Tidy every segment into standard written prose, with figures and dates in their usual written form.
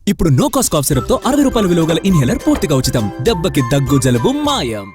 ఇప్పుడు no cost cough syrup తో 60 రూపాయల విలువ గల ఇన్హేలర్ పూర్తిగా ఉచితం. దెబ్బకి దగ్గు జలుబు మాయం.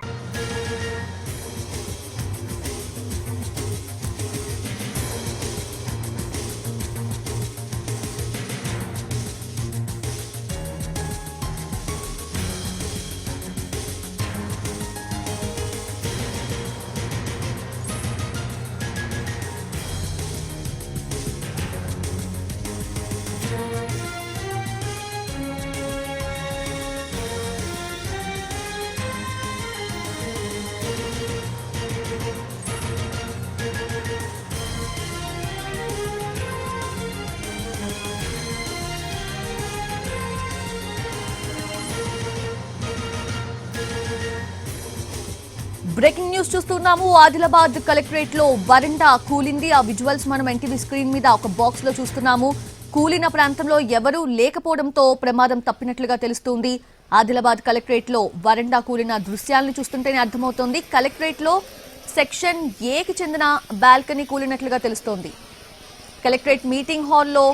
బ్రేకింగ్ న్యూస్ చూస్తున్నాము. ఆదిలాబాద్ కలెక్టరేట్ లో వరండా కూలింది. ఆ విజువల్స్ మనం ఎన్టీవీ స్క్రీన్ మీద ఒక బాక్స్ లో చూస్తున్నాము. కూలిన ప్రాంతంలో ఎవరూ లేకపోవడంతో ప్రమాదం తప్పినట్లుగా తెలుస్తుంది. ఆదిలాబాద్ కలెక్టరేట్ లో వరండా కూలిన దృశ్యాలను చూస్తుంటేనే అర్థమవుతోంది. కలెక్టరేట్ లో సెక్షన్ ఏకి చెందిన బాల్కనీ కూలినట్లుగా తెలుస్తోంది. కలెక్టరేట్ మీటింగ్ హాల్లో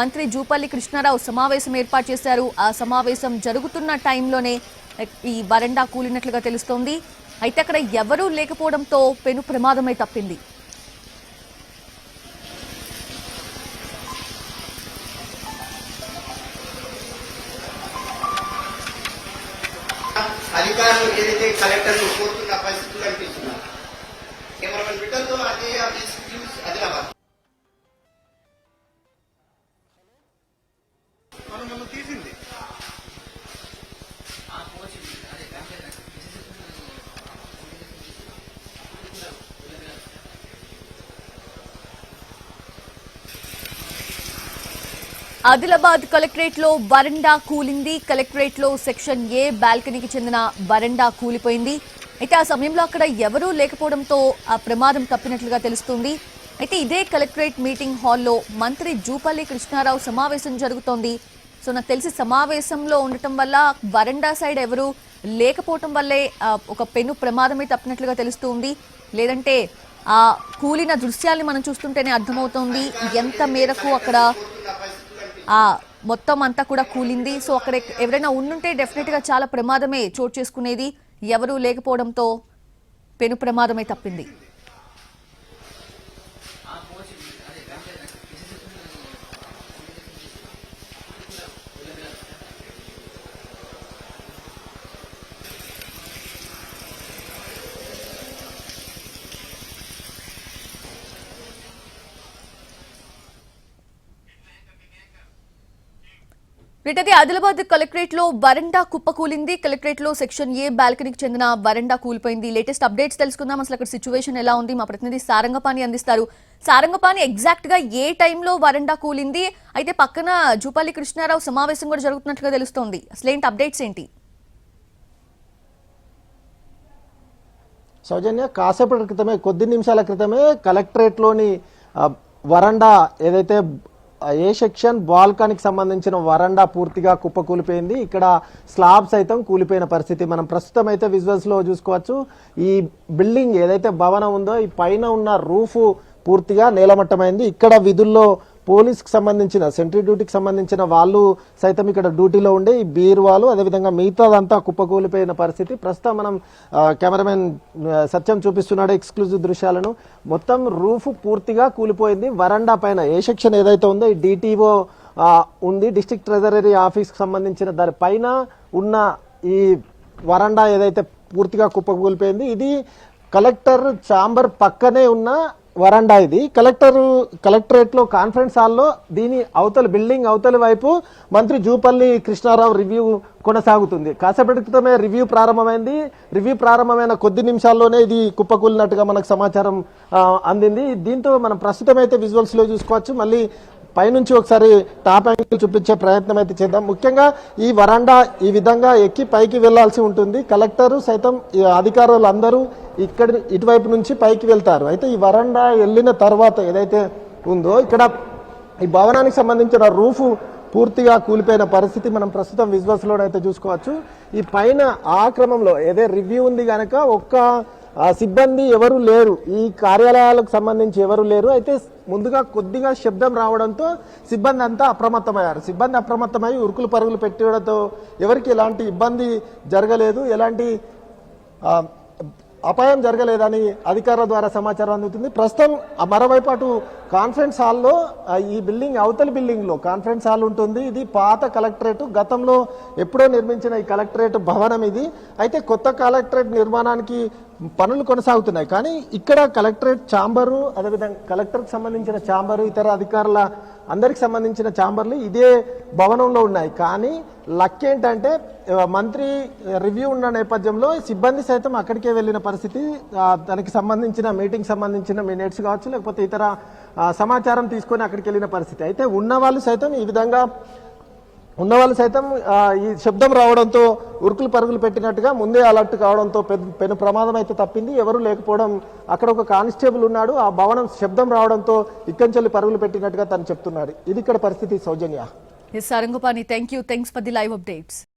మంత్రి జూపల్లి కృష్ణారావు సమావేశం ఏర్పాటు చేశారు. ఆ సమావేశం జరుగుతున్న టైంలోనే ఈ వరండా కూలినట్లుగా తెలుస్తోంది. అయితే అక్కడ ఎవరూ లేకపోవడంతో పెను ప్రమాదమై తప్పింది. అధికారులు ఏదైతే కలెక్టర్లు కోరుతున్న పరిస్థితులు కనిపిస్తున్నారు. కెమెరామెన్ బిడ్డలతో ఆదిలాబాద్ తీసింది. ఆదిలాబాద్ కలెక్టరేట్ లో వరండా కూలింది. కలెక్టరేట్ లో సెక్షన్ ఏ బాల్కనీకి చెందిన వరండా కూలిపోయింది. అయితే ఆ సమయంలో అక్కడ ఎవరూ లేకపోవడంతో ఆ ప్రమాదం తప్పినట్లుగా తెలుస్తుంది. అయితే ఇదే కలెక్టరేట్ మీటింగ్ హాల్లో మంత్రి జూపల్లి కృష్ణారావు సమావేశం జరుగుతోంది. సో నాకు తెలిసి సమావేశంలో ఉండటం వల్ల వరండా సైడ్ ఎవరు లేకపోవటం వల్లే ఒక పెను ప్రమాదమే తప్పినట్లుగా తెలుస్తుంది. లేదంటే ఆ కూలిన దృశ్యాల్ని మనం చూస్తుంటేనే అర్థమవుతోంది ఎంత మేరకు అక్కడ మొత్తం అంతా కూడా కూలింది. సో అక్కడ ఎవరైనా ఉండుంటే డెఫినెట్ గా చాలా ప్రమాదమే చోటు చేసుకునేది. ఎవరూ లేకపోవడంతో పెను ప్రమాదమే తప్పింది. వీటది ఆదిలాబాద్ కలెక్టరేట్ లో వరండా కుప్పకూలింది. కలెక్టరేట్ లో సెక్షన్ ఏ బాల్కనీకి చెందిన వరండా కూలిపోయింది. లేటెస్ట్ అప్డేట్స్ తెలుసుకుందాం. అసలు అక్కడ సిచ్యువేషన్ ఎలా ఉంది మా ప్రతినిధి సారంగపాణి అందిస్తారు. సారంగపాణి, ఎగ్జాక్ట్ గా ఏ టైంలో వరండా కూలింది? అయితే పక్కన జూపల్లి కృష్ణారావు సమావేశం కూడా జరుగుతున్నట్లుగా తెలుస్తోంది. అసలేంటి అప్డేట్స్ ఏంటి? సౌజన్య, కాసేపటి క్రితమే, కొద్ది నిమిషాల క్రితమే కలెక్టరేట్లోని వరండా ఏదైతే ఏ సెక్షన్ బాల్కనీకి సంబంధించిన వరండా పూర్తిగా కుప్పకూలిపోయింది. ఇక్కడ స్లాబ్ సైతం కూలిపోయిన పరిస్థితి మనం ప్రస్తుతం అయితే విజువల్స్ లో చూసుకోవచ్చు. ఈ బిల్డింగ్ ఏదైతే భవనం ఉందో ఈ పైన ఉన్న రూఫ్ పూర్తిగా నేలమట్టమైంది. ఇక్కడ విధుల్లో పోలీస్కి సంబంధించిన సెంట్రీ డ్యూటీకి సంబంధించిన వాళ్ళు సైతం ఇక్కడ డ్యూటీలో ఉండే ఈ బీరువాలు అదేవిధంగా మిగతాదంతా కుప్పకూలిపోయిన పరిస్థితి. ప్రస్తుతం మనం కెమెరామెన్ సత్యం చూపిస్తున్నాడు ఎక్స్క్లూజివ్ దృశ్యాలను. మొత్తం రూఫ్ పూర్తిగా కూలిపోయింది. వరండా పైన ఏ సెక్షన్ ఏదైతే ఉందో ఈ డిటిఓ ఉంది, డిస్ట్రిక్ట్ ట్రెజరీ ఆఫీస్కి సంబంధించిన దాని పైన ఉన్న ఈ వరండా ఏదైతే పూర్తిగా కుప్పకూలిపోయింది. ఇది కలెక్టర్ ఛాంబర్ పక్కనే ఉన్న వరండా. ఇది కలెక్టరేట్ లో కాన్ఫరెన్స్ హాల్లో దీని అవతల బిల్డింగ్ అవతలి వైపు మంత్రి జూపల్లి కృష్ణారావు రివ్యూ కొనసాగుతుంది. కాసేపటి క్రితమే రివ్యూ ప్రారంభమైంది. రివ్యూ ప్రారంభమైన కొద్ది నిమిషాల్లోనే ఇది కుప్పకూలినట్టుగా మనకు సమాచారం అందింది. దీంతో మనం ప్రస్తుతం అయితే విజువల్స్ లో చూసుకోవచ్చు. మళ్ళీ పైనుంచి ఒకసారి టాప్ యాంగిల్ చూపించే ప్రయత్నం అయితే చేద్దాం. ముఖ్యంగా ఈ వరండా ఈ విధంగా ఎక్కి పైకి వెళ్లాల్సి ఉంటుంది. కలెక్టరు సైతం అధికారులు అందరూ ఇటువైపు నుంచి పైకి వెళ్తారు. అయితే ఈ వరండా వెళ్ళిన తర్వాత ఏదైతే ఉందో ఇక్కడ ఈ భవనానికి సంబంధించిన రూఫ్ పూర్తిగా కూలిపోయిన పరిస్థితి మనం ప్రస్తుతం విజువల్స్ లో అయితే చూసుకోవచ్చు. ఈ పైన ఆ క్రమంలో ఏదే రివ్యూ ఉంది కనుక ఒక్క సిబ్బంది ఎవరు లేరు, ఈ కార్యాలయాలకు సంబంధించి ఎవరు లేరు. అయితే ముందుగా కొద్దిగా శబ్దం రావడంతో సిబ్బంది అంతా అప్రమత్తమయ్యారు. సిబ్బంది అప్రమత్తమై ఉరుకులు పరుగులు పెట్టడంతో ఎవరికి ఎలాంటి ఇబ్బంది జరగలేదు, ఎలాంటి అపాయం జరగలేదని అధికారుల ద్వారా సమాచారం అందుతుంది. ప్రస్తుతం మరోవైపు అటు కాన్ఫరెన్స్ హాల్లో, ఈ బిల్డింగ్ అవతలి బిల్డింగ్ లో కాన్ఫరెన్స్ హాల్ ఉంటుంది. ఇది పాత కలెక్టరేట్, గతంలో ఎప్పుడో నిర్మించిన ఈ కలెక్టరేట్ భవనం ఇది. అయితే కొత్త కలెక్టరేట్ నిర్మాణానికి పనులు కొనసాగుతున్నాయి. కానీ ఇక్కడ కలెక్టరేట్ ఛాంబరు, అదేవిధంగా కలెక్టర్కి సంబంధించిన ఛాంబరు, ఇతర అధికారుల అందరికి సంబంధించిన ఛాంబర్లు ఇదే భవనంలో ఉన్నాయి. కానీ లక్ ఏంటంటే మంత్రి రివ్యూ ఉన్న నేపథ్యంలో సిబ్బంది సైతం అక్కడికే వెళ్ళిన పరిస్థితి. దానికి సంబంధించిన మీటింగ్ సంబంధించిన మినిట్స్ కావచ్చు, లేకపోతే ఇతర సమాచారం తీసుకొని అక్కడికి వెళ్ళిన పరిస్థితి. అయితే ఉన్నవాళ్ళు సైతం ఈ శబ్దం రావడంతో ఉరుకులు పరుగులు పెట్టినట్టుగా ముందే అలర్ట్ కావడంతో పెను ప్రమాదం అయితే తప్పింది. ఎవరు లేకపోవడం, అక్కడ ఒక కానిస్టేబుల్ ఉన్నాడు, ఆ భవనం శబ్దం రావడంతో ఇక్కంచెల్లి పరుగులు పెట్టినట్టుగా తను చెప్తున్నాడు. ఇది ఇక్కడ పరిస్థితి. సౌజన్య. Yes, Sarangopani, thanks for the live updates.